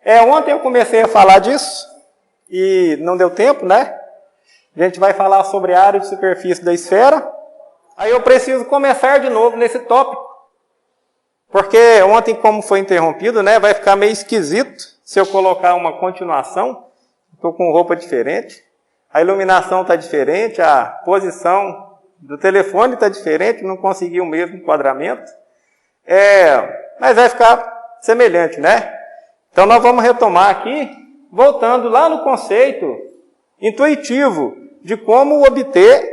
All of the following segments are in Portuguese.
Ontem eu comecei a falar disso e não deu tempo, né? A gente vai falar sobre a área de superfície da esfera. Aí eu preciso começar de novo nesse tópico. Porque ontem, como foi interrompido, né, vai ficar meio esquisito se eu colocar uma continuação. Estou com roupa diferente, a iluminação está diferente, a posição do telefone está diferente, não consegui o mesmo enquadramento. Mas vai ficar semelhante, né? Então nós vamos retomar aqui, voltando lá no conceito intuitivo de como obter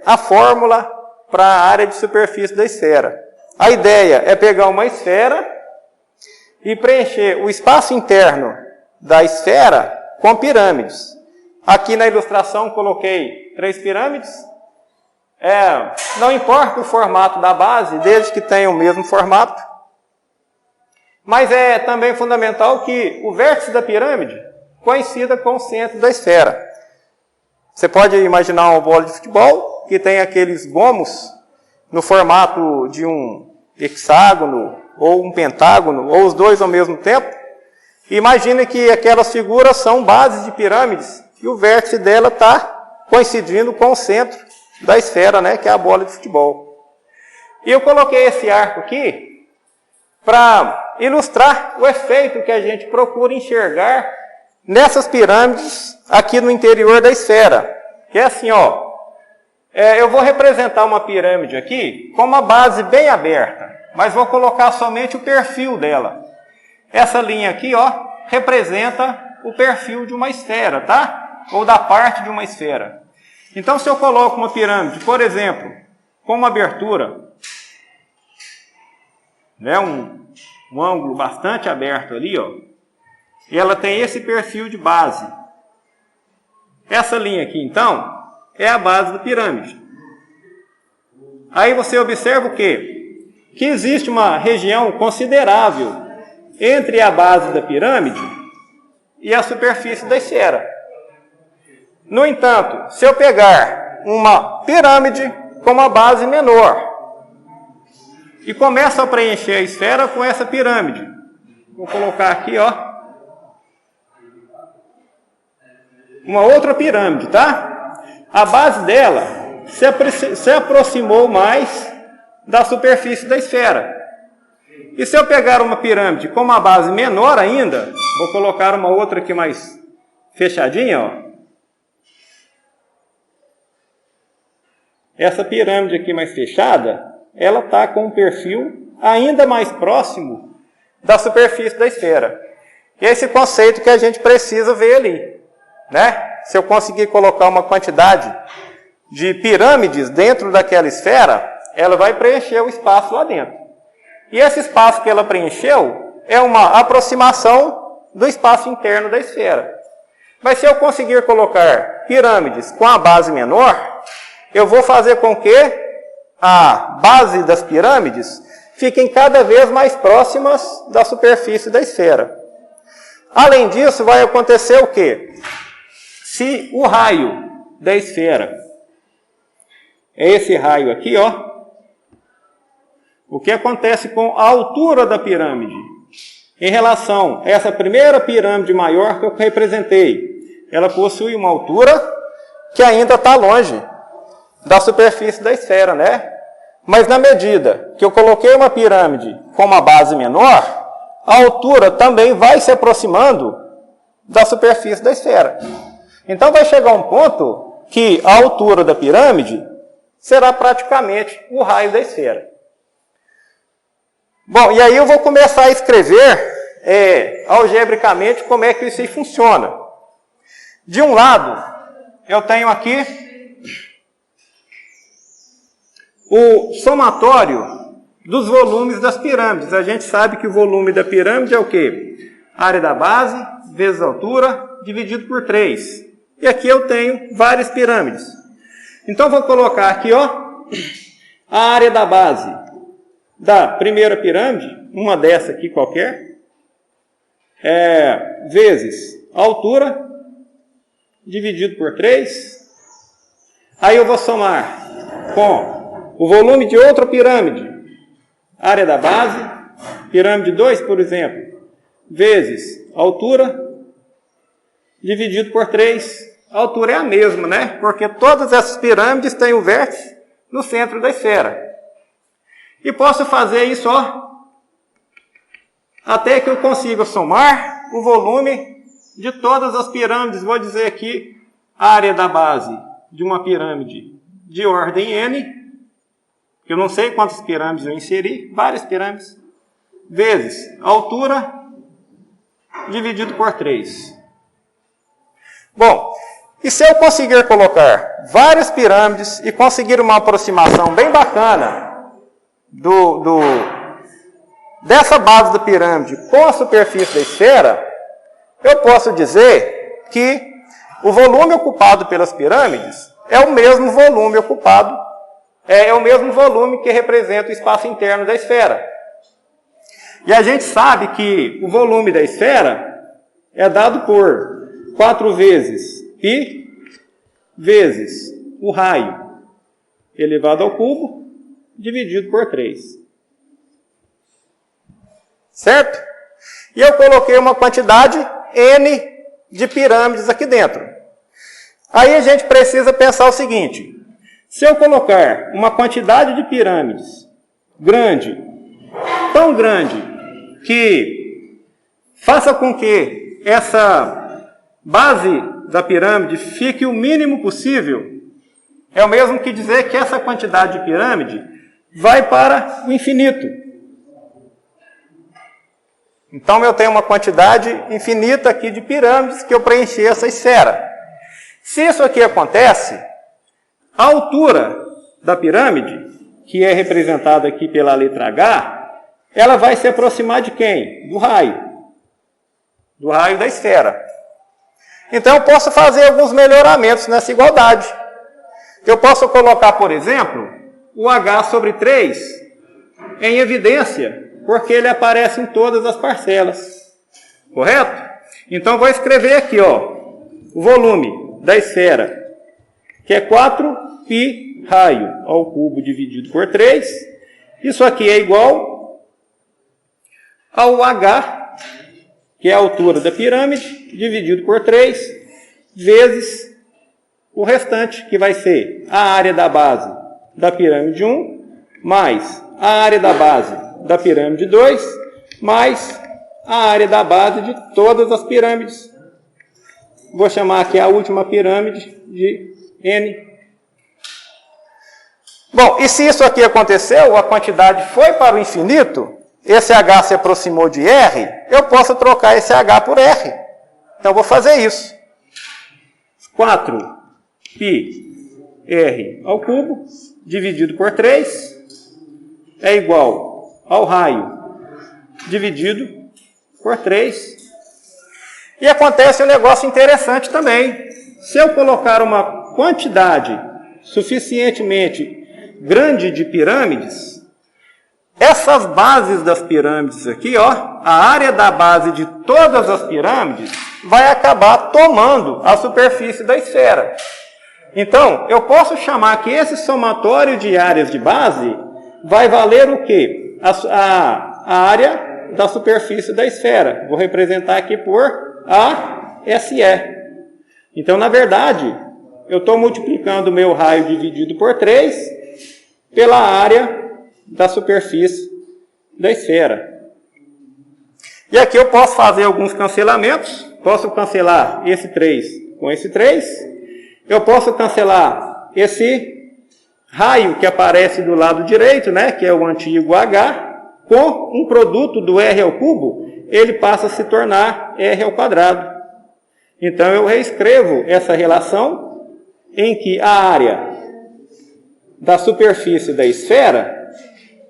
a fórmula para a área de superfície da esfera. A ideia é pegar uma esfera e preencher o espaço interno da esfera com pirâmides. Aqui na ilustração coloquei 3 pirâmides. Não importa o formato da base, desde que tenha o mesmo formato. Mas é também fundamental que o vértice da pirâmide coincida com o centro da esfera. Você pode imaginar uma bola de futebol que tem aqueles gomos no formato de um hexágono ou um pentágono, ou os dois ao mesmo tempo. Imagine que aquelas figuras são bases de pirâmides e o vértice dela está coincidindo com o centro da esfera, né, que é a bola de futebol. E eu coloquei esse arco aqui para ilustrar o efeito que a gente procura enxergar nessas pirâmides aqui no interior da esfera. Que é assim, ó. Eu vou representar uma pirâmide aqui com uma base bem aberta, mas vou colocar somente o perfil dela. Essa linha aqui, ó, representa o perfil de uma esfera, tá? Ou da parte de uma esfera. Então, se eu coloco uma pirâmide, por exemplo, com uma abertura, né, um ângulo bastante aberto ali, ó, e ela tem esse perfil de base. Essa linha aqui, então, é a base da pirâmide. Aí você observa o quê? Que existe uma região considerável entre a base da pirâmide e a superfície da esfera. No entanto, se eu pegar uma pirâmide com uma base menor e começo a preencher a esfera com essa pirâmide, vou colocar aqui, ó, uma outra pirâmide, tá? A base dela se aproximou mais da superfície da esfera. E se eu pegar uma pirâmide com uma base menor ainda, vou colocar uma outra aqui mais fechadinha, ó. Essa pirâmide aqui mais fechada, ela está com um perfil ainda mais próximo da superfície da esfera. E é esse conceito que a gente precisa ver ali, né? Se eu conseguir colocar uma quantidade de pirâmides dentro daquela esfera, ela vai preencher o espaço lá dentro. E esse espaço que ela preencheu é uma aproximação do espaço interno da esfera. Mas se eu conseguir colocar pirâmides com a base menor, eu vou fazer com que a base das pirâmides fiquem cada vez mais próximas da superfície da esfera. Além disso, vai acontecer o quê? Se o raio da esfera é esse raio aqui, ó, o que acontece com a altura da pirâmide em relação a essa primeira pirâmide maior que eu representei? Ela possui uma altura que ainda está longe da superfície da esfera, né? Mas na medida que eu coloquei uma pirâmide com uma base menor, a altura também vai se aproximando da superfície da esfera. Então vai chegar um ponto que a altura da pirâmide será praticamente o raio da esfera. Bom, e aí eu vou começar a escrever algebricamente como é que isso aí funciona. De um lado, eu tenho aqui o somatório dos volumes das pirâmides. A gente sabe que o volume da pirâmide é o quê? Área da base vezes a altura dividido por 3. E aqui eu tenho várias pirâmides. Então vou colocar aqui, ó, a área da base da primeira pirâmide, uma dessa aqui qualquer, vezes a altura dividido por 3. Aí eu vou somar com o volume de outra pirâmide, área da base, pirâmide 2, por exemplo, vezes altura dividido por 3. A altura é a mesma, né? Porque todas essas pirâmides têm o vértice no centro da esfera. E posso fazer isso, ó, até que eu consiga somar o volume de todas as pirâmides. Vou dizer aqui a área da base de uma pirâmide de ordem n, que eu não sei quantas pirâmides eu inseri, várias pirâmides, vezes a altura dividido por 3. Bom, e se eu conseguir colocar várias pirâmides e conseguir uma aproximação bem bacana dessa base da pirâmide com a superfície da esfera, eu posso dizer que o volume ocupado pelas pirâmides é o mesmo volume ocupado, é o mesmo volume que representa o espaço interno da esfera. E a gente sabe que o volume da esfera é dado por 4 vezes π vezes o raio elevado ao cubo dividido por 3. Certo? E eu coloquei uma quantidade n de pirâmides aqui dentro. Aí a gente precisa pensar o seguinte: se eu colocar uma quantidade de pirâmides grande, tão grande, que faça com que essa base da pirâmide fique o mínimo possível, é o mesmo que dizer que essa quantidade de pirâmide vai para o infinito. Então eu tenho uma quantidade infinita aqui de pirâmides que eu preenchi essa esfera. Se isso aqui acontece, a altura da pirâmide, que é representada aqui pela letra H, ela vai se aproximar de quem? Do raio. Do raio da esfera. Então eu posso fazer alguns melhoramentos nessa igualdade. Eu posso colocar, por exemplo, o H sobre 3 em evidência, porque ele aparece em todas as parcelas. Correto? Então eu vou escrever aqui, ó, o volume da esfera, que é 4π raio ao cubo dividido por 3. Isso aqui é igual ao H, que é a altura da pirâmide, dividido por 3, vezes o restante, que vai ser a área da base da pirâmide 1, mais a área da base da pirâmide 2, mais a área da base de todas as pirâmides. Vou chamar aqui a última pirâmide de N. Bom, e se isso aqui aconteceu, a quantidade foi para o infinito, esse H se aproximou de R, eu posso trocar esse H por R. Então, eu vou fazer isso. 4πr ao cubo, dividido por 3, é igual ao raio dividido por 3. E acontece um negócio interessante também. Se eu colocar uma quantidade suficientemente grande de pirâmides, essas bases das pirâmides aqui, ó, a área da base de todas as pirâmides vai acabar tomando a superfície da esfera. Então, eu posso chamar que esse somatório de áreas de base vai valer o quê? A área da superfície da esfera. Vou representar aqui por ASE. Então, na verdade, eu estou multiplicando o meu raio dividido por 3 pela área da superfície da esfera. E aqui eu posso fazer alguns cancelamentos. Posso cancelar esse 3 com esse 3. Eu posso cancelar esse raio que aparece do lado direito, né, que é o antigo H, com um produto do R ao cubo, ele passa a se tornar R ao quadrado. Então eu reescrevo essa relação em que a área da superfície da esfera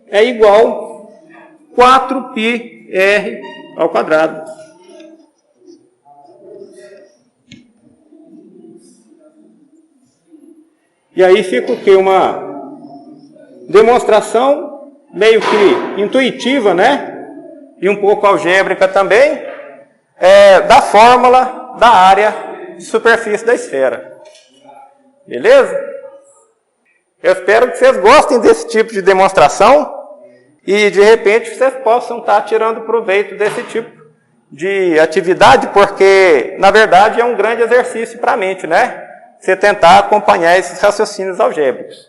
é igual a 4πr ao quadrado. E aí fica o quê? Uma demonstração meio que intuitiva, né? E um pouco algébrica também, da fórmula da área de superfície da esfera. Beleza? Eu espero que vocês gostem desse tipo de demonstração e, de repente, vocês possam estar tirando proveito desse tipo de atividade, porque, na verdade, é um grande exercício para a mente, né? Você tentar acompanhar esses raciocínios algébricos.